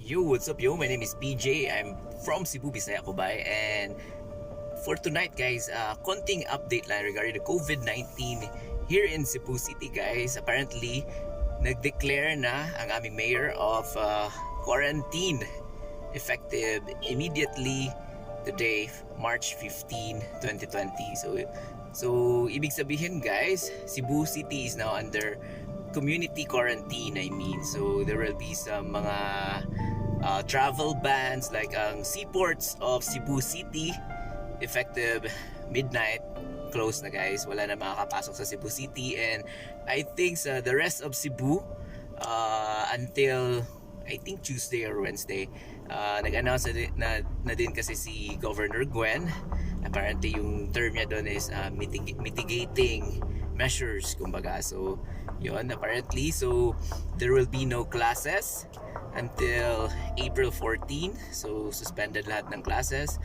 Yo, what's up yo? My name is PJ. I'm from Cebu, Bisaya Kubay. And for tonight guys, konting update lang regarding the COVID-19 here in Cebu City guys. Apparently, nag-declare na ang aming mayor of quarantine effective immediately today, March 15, 2020. So ibig sabihin guys, Cebu City is now under community quarantine, I mean. So there will be some mga travel bans like ang seaports of Cebu City effective midnight close na guys. Wala na makakapasok sa Cebu City, and I think the rest of Cebu until I think Tuesday or Wednesday nag-announce na din kasi si Governor Gwen. Apparently yung term niya doon is mitigating measures kumbaga. So yun, apparently, so there will be no classes until April 14. So suspended lahat ng classes,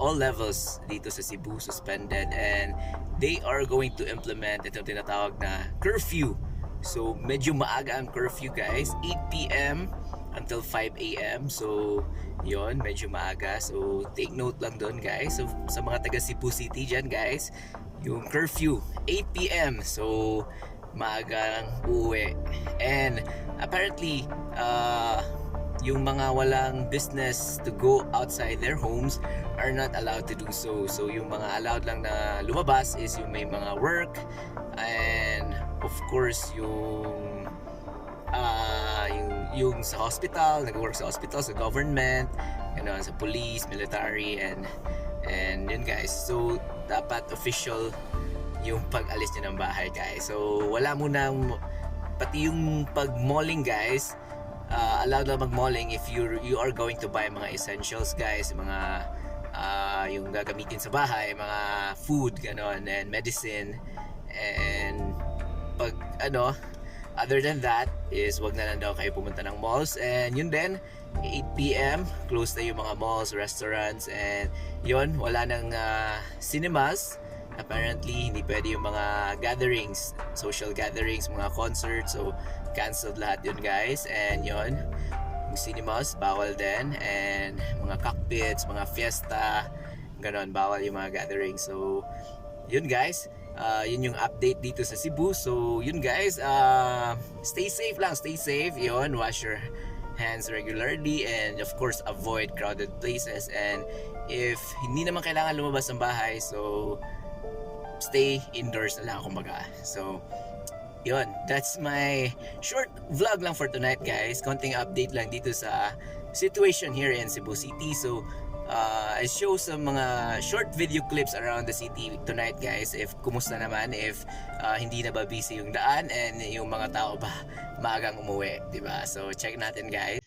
all levels dito sa Cebu suspended, and they are going to implement itong tinatawag na curfew. So medyo maaga ang curfew guys, 8 p.m. until 5 a.m. So yon, medyo maaga. So take note lang doon guys. So sa mga taga Cebu City dyan guys, yung curfew 8 p.m. So maagang uuwi. And apparently yung mga walang business to go outside their homes are not allowed to do so. So yung mga allowed lang na lumabas is yung may mga work, and of course yung sa hospital, nag-work sa hospital, sa government, sa police, military, and yun guys. So dapat official yung pag-alis nyo ng bahay guys. So wala munang, pati yung pag-malling guys, allowed lang mag-malling if you are going to buy mga essentials guys, mga yung gagamitin sa bahay, mga food, ganon, and medicine, and pag other than that is wag na lang daw kayo pumunta ng malls. And yun din, 8 p.m. close na yung mga malls, restaurants, and yun, wala nang cinemas. Apparently, hindi pwede yung mga gatherings, social gatherings, mga concerts. So, canceled lahat yun guys. And yun, yung cinemas, bawal din. And mga cockpits, mga fiesta, ganon, bawal yung mga gatherings. So, yun guys. Yun yung update dito sa Cebu. So, yun guys. Stay safe lang, stay safe. Yun, wash your hands regularly. And of course, avoid crowded places. And if hindi naman kailangan lumabas ng bahay, so stay indoors na lang kumbaga. So yun, that's my short vlog lang for tonight guys. Konting update lang dito sa situation here in Cebu City. So I show some mga short video clips around the city tonight guys. If kumusta naman, if hindi na ba busy yung daan, and yung mga tao ba maagang umuwi, diba? So check natin guys.